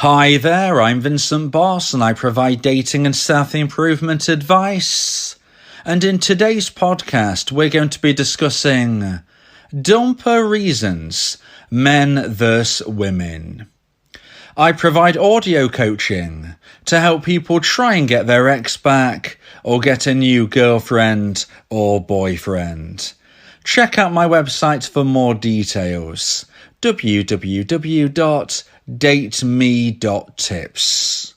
Hi there, I'm Vincent Boss and I provide dating and self-improvement advice. And in today's podcast, we're going to be discussing dumper reasons, men versus women. I provide audio coaching to help people try and get their ex back or get a new girlfriend or boyfriend. Check out my website for more details, www.dateme.tips.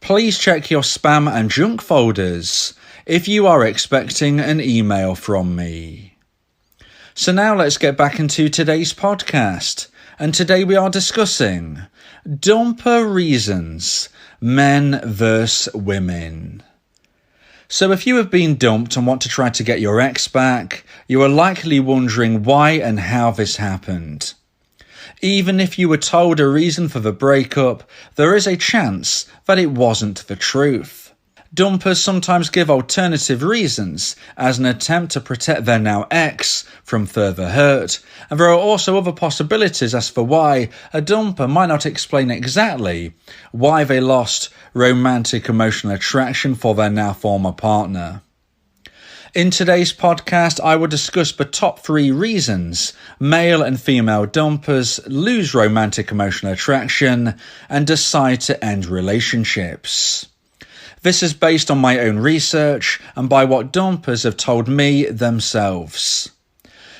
Please check your spam and junk folders if you are expecting an email from me. So now let's get back into today's podcast. And today we are discussing dumper reasons, men versus women. So if you have been dumped and want to try to get your ex back, you are likely wondering why and how this happened. Even if you were told a reason for the breakup, there is a chance that it wasn't the truth. Dumpers sometimes give alternative reasons as an attempt to protect their now ex from further hurt, and there are also other possibilities as for why a dumper might not explain exactly why they lost romantic emotional attraction for their now former partner. In today's podcast, I will discuss the top 3 reasons male and female dumpers lose romantic emotional attraction and decide to end relationships. This is based on my own research and by what dumpers have told me themselves.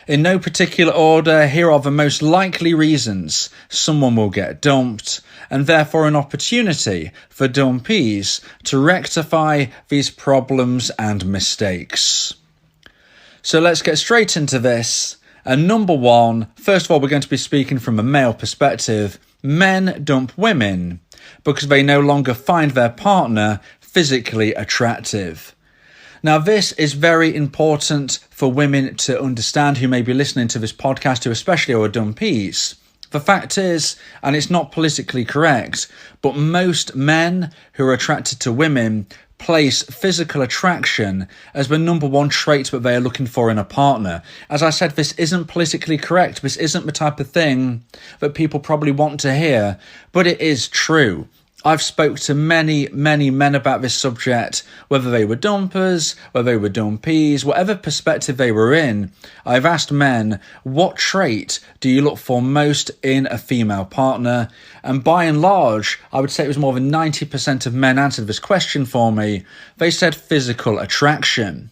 In no particular order, here are the most likely reasons someone will get dumped, and therefore an opportunity for dumpees to rectify these problems and mistakes. So let's get straight into this. And number 1, first of all, we're going to be speaking from a male perspective. Men dump women because they no longer find their partner physically attractive. Now, this is very important for women to understand who may be listening to this podcast, who especially are dumpees. The fact is, and it's not politically correct, but most men who are attracted to women place physical attraction as the number 1 trait that they are looking for in a partner. As I said, this isn't politically correct. This isn't the type of thing that people probably want to hear, but it is true. I've spoke to many men about this subject, whether they were dumpers, whether they were dumpees, whatever perspective they were in. I've asked men, what trait do you look for most in a female partner? And by and large, I would say it was more than 90% of men answered this question for me. They said physical attraction.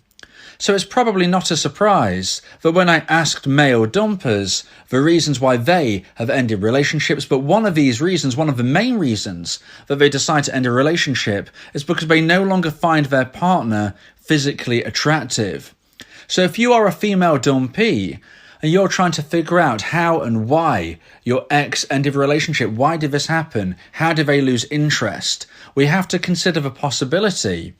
So it's probably not a surprise that when I asked male dumpers the reasons why they have ended relationships, but one of these reasons, one of the main reasons that they decide to end a relationship is because they no longer find their partner physically attractive. So if you are a female dumpee and you're trying to figure out how and why your ex ended a relationship, why did this happen? How did they lose interest? We have to consider the possibility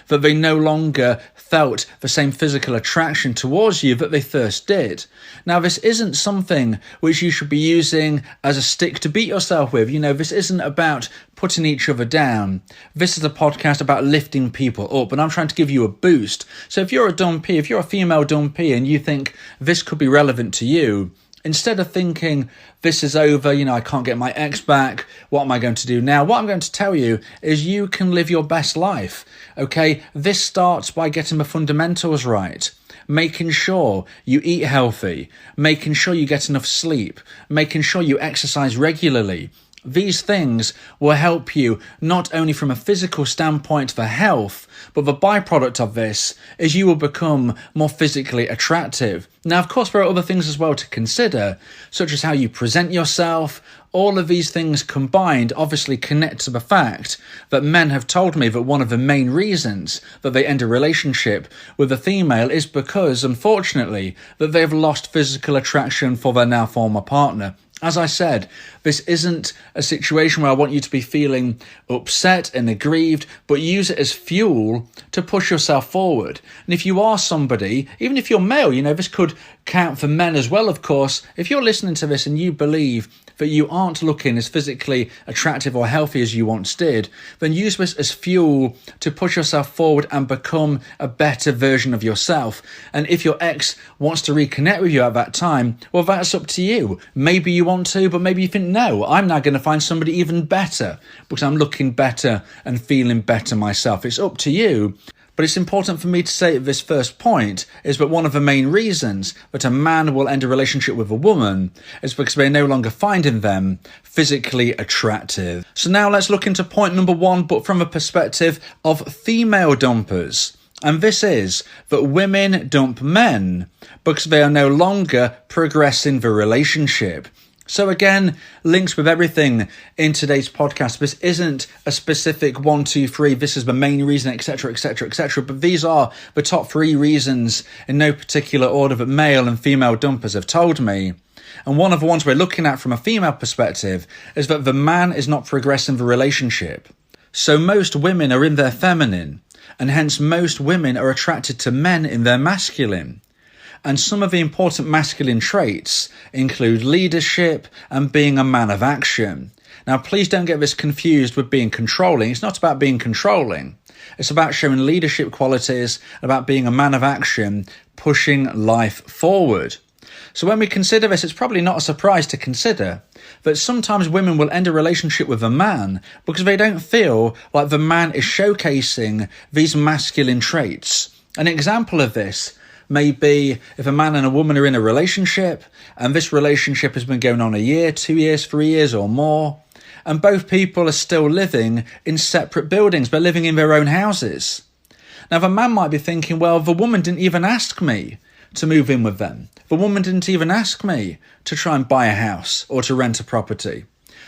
that they no longer felt the same physical attraction towards you that they first did. Now, this isn't something which you should be using as a stick to beat yourself with. This isn't about putting each other down. This is a podcast about lifting people up, and I'm trying to give you a boost. So if you're a dumpee, if you're a female dumpee and you think this could be relevant to you, instead of thinking, this is over, I can't get my ex back, what am I going to do now? What I'm going to tell you is you can live your best life, okay? This starts by getting the fundamentals right, making sure you eat healthy, making sure you get enough sleep, making sure you exercise regularly. These things will help you not only from a physical standpoint for health, but the byproduct of this is you will become more physically attractive. Now, of course, there are other things as well to consider, such as how you present yourself. All of these things combined obviously connect to the fact that men have told me that one of the main reasons that they end a relationship with a female is because, unfortunately, that they've lost physical attraction for their now former partner. As I said, this isn't a situation where I want you to be feeling upset and aggrieved, but use it as fuel to push yourself forward. And if you are somebody, even if you're male, this could count for men as well, of course. If you're listening to this and you believe that you aren't looking as physically attractive or healthy as you once did, then use this as fuel to push yourself forward and become a better version of yourself. And if your ex wants to reconnect with you at that time, well, that's up to you. Maybe you want to, but maybe you think, no, I'm now going to find somebody even better because I'm looking better and feeling better myself. It's up to you. But it's important for me to say at this first point is that one of the main reasons that a man will end a relationship with a woman is because they no longer finding them physically attractive. So now let's look into point number 1, but from a perspective of female dumpers. And this is that women dump men because they are no longer progressing the relationship. So again, links with everything in today's podcast. This isn't a specific 1, 2, 3, this is the main reason, etc., etc., etc. But these are the top 3 reasons in no particular order that male and female dumpers have told me. And one of the ones we're looking at from a female perspective is that the man is not progressing the relationship. So most women are in their feminine, and hence most women are attracted to men in their masculine. And some of the important masculine traits include leadership and being a man of action. Now, please don't get this confused with being controlling. It's not about being controlling. It's about showing leadership qualities, about being a man of action, pushing life forward. So when we consider this, it's probably not a surprise to consider that sometimes women will end a relationship with a man because they don't feel like the man is showcasing these masculine traits. An example of this may be if a man and a woman are in a relationship and this relationship has been going on a year, 2 years, 3 years or more, and both people are still living in separate buildings. They're living in their own houses. Now, the man might be thinking, well, the woman didn't even ask me to move in with them. The woman didn't even ask me to try and buy a house or to rent a property.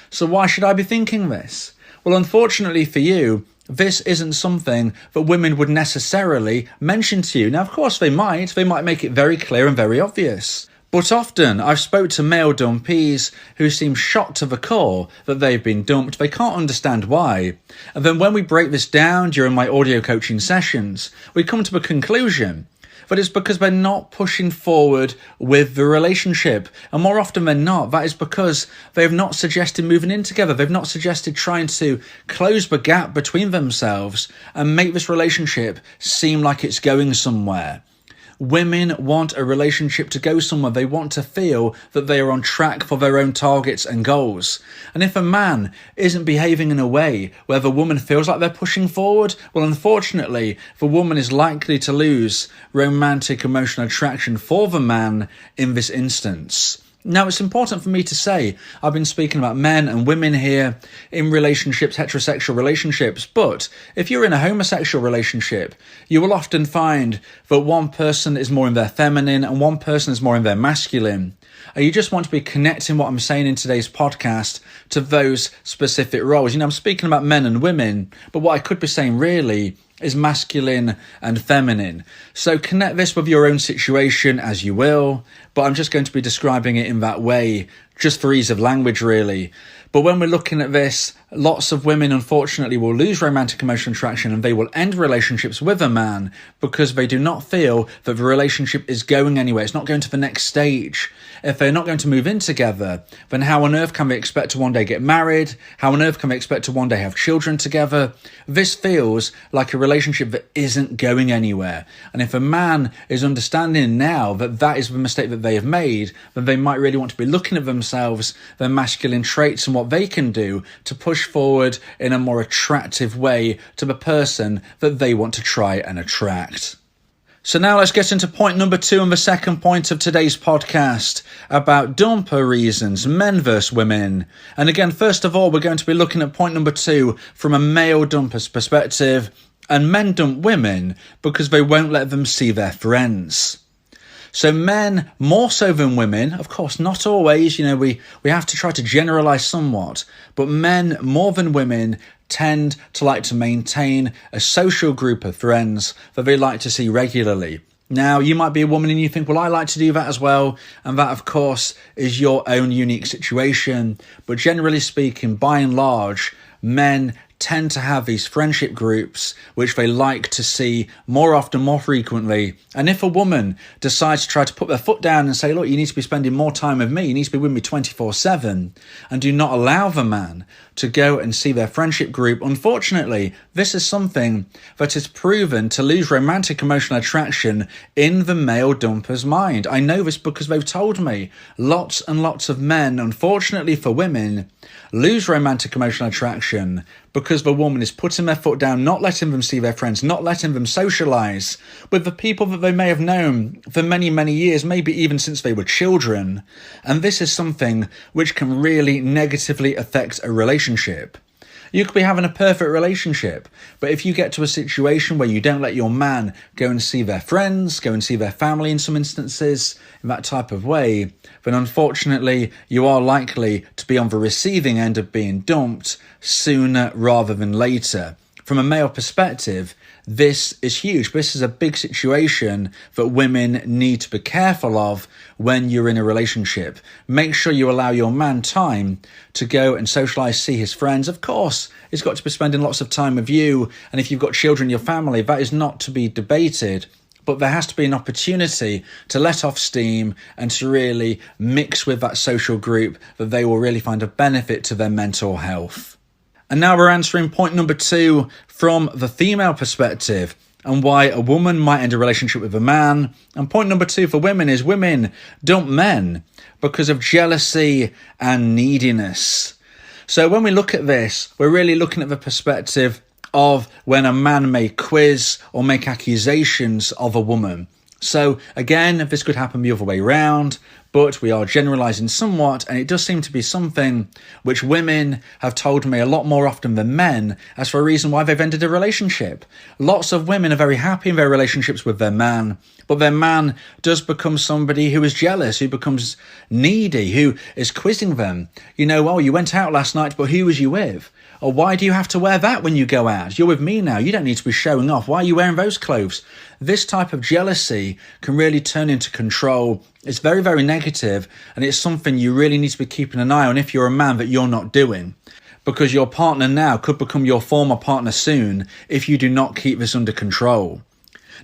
So why should I be thinking this? Well, unfortunately for you, this isn't something that women would necessarily mention to you. Now, of course, they might make it very clear and very obvious. But often I've spoke to male dumpees who seem shocked to the core that they've been dumped. They can't understand why. And then when we break this down during my audio coaching sessions, we come to a conclusion that it's because they're not pushing forward with the relationship. And more often than not, that is because they've not suggested moving in together. They've not suggested trying to close the gap between themselves and make this relationship seem like it's going somewhere. Women want a relationship to go somewhere. They want to feel that they are on track for their own targets and goals. And if a man isn't behaving in a way where the woman feels like they're pushing forward, well, unfortunately, the woman is likely to lose romantic emotional attraction for the man in this instance. Now, it's important for me to say, I've been speaking about men and women here in relationships, heterosexual relationships, but if you're in a homosexual relationship, you will often find that one person is more in their feminine and one person is more in their masculine. And you just want to be connecting what I'm saying in today's podcast to those specific roles. You know, I'm speaking about men and women, but what I could be saying really is masculine and feminine. So connect this with your own situation as you will, but I'm just going to be describing it in that way, just for ease of language really. But when we're looking at this, lots of women unfortunately will lose romantic emotional attraction and they will end relationships with a man because they do not feel that the relationship is going anywhere. It's not going to the next stage. If they're not going to move in together, then how on earth can they expect to one day get married? How on earth can they expect to one day have children together? This feels like a relationship that isn't going anywhere. And if a man is understanding now that that is the mistake that they have made, then they might really want to be looking at themselves, their masculine traits and what they can do to push forward in a more attractive way to the person that they want to try and attract. So now let's get into point number 2 and the second point of today's podcast about dumper reasons, men versus women. And again, first of all, we're going to be looking at point number 2 from a male dumper's perspective. And men dump women because they won't let them see their friends. So men, more so than women, of course, not always, we have to try to generalize somewhat, but men more than women tend to like to maintain a social group of friends that they like to see regularly. Now, you might be a woman and you think, well, I like to do that as well. And that, of course, is your own unique situation. But generally speaking, by and large, men tend to have these friendship groups which they like to see more often, more frequently. And if a woman decides to try to put their foot down and say, look, you need to be spending more time with me, you need to be with me 24/7, and do not allow the man to go and see their friendship group, unfortunately, this is something that is proven to lose romantic emotional attraction in the male dumper's mind. I know this because they've told me lots and lots of men, unfortunately for women, lose romantic emotional attraction because the woman is putting their foot down, not letting them see their friends, not letting them socialise with the people that they may have known for many, many years, maybe even since they were children. And this is something which can really negatively affect a relationship. You could be having a perfect relationship, but if you get to a situation where you don't let your man go and see their friends, go and see their family in some instances, in that type of way, then unfortunately you are likely to be on the receiving end of being dumped sooner rather than later. From a male perspective, this is huge. This is a big situation that women need to be careful of when you're in a relationship. Make sure you allow your man time to go and socialise, see his friends. Of course, he's got to be spending lots of time with you. And if you've got children in your family, that is not to be debated. But there has to be an opportunity to let off steam and to really mix with that social group that they will really find a benefit to their mental health. And now we're answering point number 2 from the female perspective and why a woman might end a relationship with a man. And point number 2 for women is women dump men because of jealousy and neediness. So when we look at this, we're really looking at the perspective of when a man may quiz or make accusations of a woman. So again, this could happen the other way around, but we are generalising somewhat, and it does seem to be something which women have told me a lot more often than men as for a reason why they've ended a relationship. Lots of women are very happy in their relationships with their man, but their man does become somebody who is jealous, who becomes needy, who is quizzing them. You know, oh, you went out last night, but who was you with? Or why do you have to wear that when you go out? You're with me now. You don't need to be showing off. Why are you wearing those clothes? This type of jealousy can really turn into control. It's very, very negative, and it's something you really need to be keeping an eye on if you're a man that you're not doing. Because your partner now could become your former partner soon if you do not keep this under control.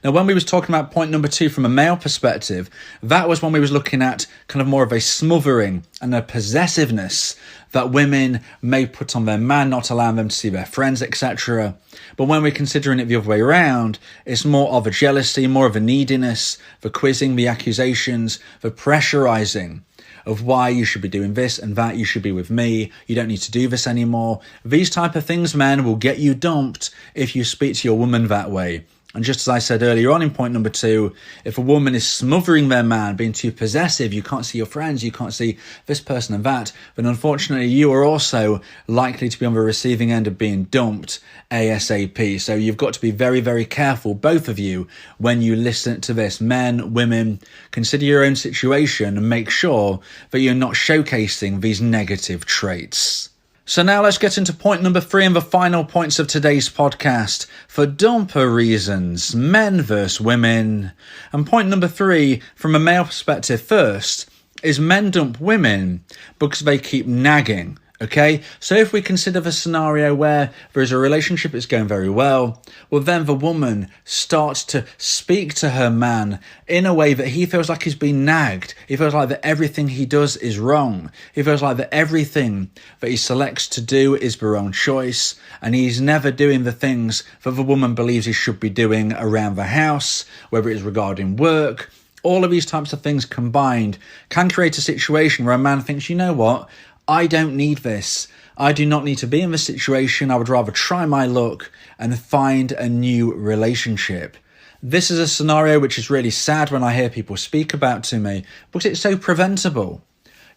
Now, when we was talking about point number 2 from a male perspective, that was when we was looking at kind of more of a smothering and a possessiveness that women may put on their man, not allowing them to see their friends, etc. But when we're considering it the other way around, it's more of a jealousy, more of a neediness, the quizzing, the accusations, the pressurizing of why you should be doing this and that, you should be with me, you don't need to do this anymore. These type of things, men, will get you dumped if you speak to your woman that way. And just as I said earlier on in point number 2, if a woman is smothering their man, being too possessive, you can't see your friends, you can't see this person and that, then unfortunately you are also likely to be on the receiving end of being dumped ASAP. So you've got to be very, very careful, both of you, when you listen to this. Men, women, consider your own situation and make sure that you're not showcasing these negative traits. So now let's get into point number 3 and the final points of today's podcast for dumper reasons, men versus women. And point number 3, from a male perspective first, is men dump women because they keep nagging. Okay, so if we consider the scenario where there is a relationship that's going very well, then the woman starts to speak to her man in a way that he feels like he's been nagged. He feels like that everything he does is wrong. He feels like that everything that he selects to do is the wrong choice, and he's never doing the things that the woman believes he should be doing around the house, whether it's regarding work. All of these types of things combined can create a situation where a man thinks, you know what, I don't need this. I do not need to be in this situation. I would rather try my luck and find a new relationship. This is a scenario which is really sad when I hear people speak about to me, but it's so preventable.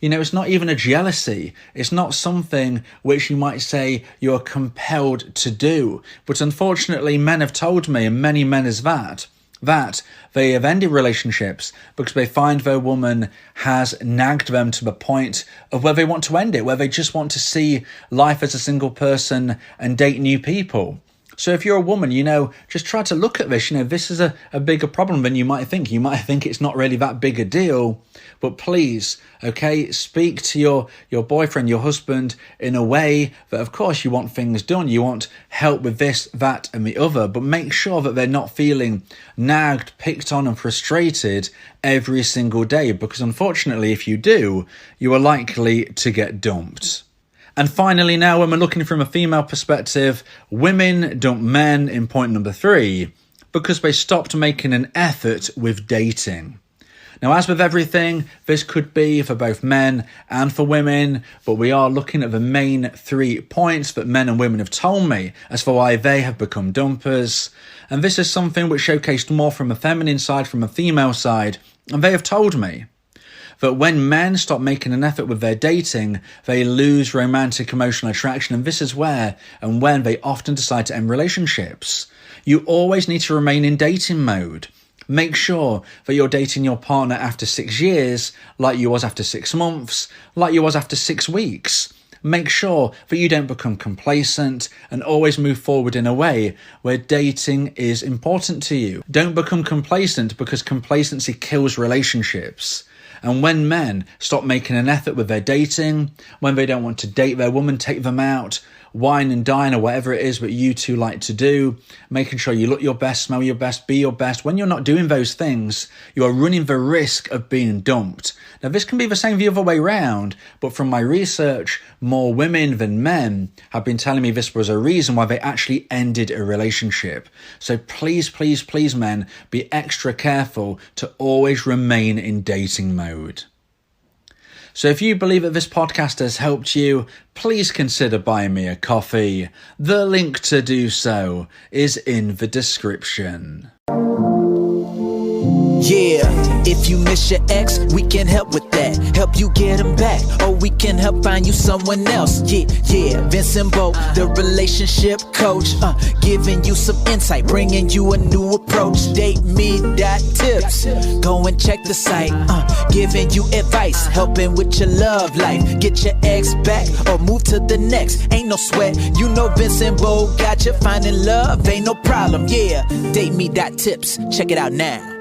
You know, it's not even a jealousy. It's not something which you might say you're compelled to do. But unfortunately, men have told me, and many men is that they have ended relationships because they find their woman has nagged them to the point of where they want to end it, where they just want to see life as a single person and date new people. So if you're a woman, just try to look at this. This is a bigger problem than you might think. You might think it's not really that big a deal, but please, okay, speak to your boyfriend, your husband in a way that, of course, you want things done. You want help with this, that, and the other, but make sure that they're not feeling nagged, picked on, and frustrated every single day, because unfortunately, if you do, you are likely to get dumped. And finally, now, when we're looking from a female perspective, women dump men in point number 3 because they stopped making an effort with dating. Now, as with everything, this could be for both men and for women, but we are looking at the main 3 points that men and women have told me as for why they have become dumpers. And this is something which showcased more from a feminine side, from a female side, and they have told me that when men stop making an effort with their dating, they lose romantic emotional attraction, and this is where and when they often decide to end relationships. You always need to remain in dating mode. Make sure that you're dating your partner after 6 years, like you was after 6 months, like you was after 6 weeks. Make sure that you don't become complacent and always move forward in a way where dating is important to you. Don't become complacent, because complacency kills relationships. And when men stop making an effort with their dating, when they don't want to date their woman, take them out, wine and dine, or whatever it is that you two like to do, making sure you look your best, smell your best, be your best. When you're not doing those things, you are running the risk of being dumped. Now, this can be the same the other way round, but from my research, more women than men have been telling me this was a reason why they actually ended a relationship. So please, please, please, men, be extra careful to always remain in dating mode. So if you believe that this podcast has helped you, please consider buying me a coffee. The link to do so is in the description. Yeah, if you miss your ex, we can help with that. Help you get him back, or we can help find you someone else. Yeah, Vincent Bo, the relationship coach, giving you some insight, bringing you a new approach. DateMe.tips, go and check the site, giving you advice, helping with your love life. Get your ex back or move to the next. Ain't no sweat, you know Vincent Bo got you. Finding love ain't no problem. Yeah, DateMe.tips, check it out now.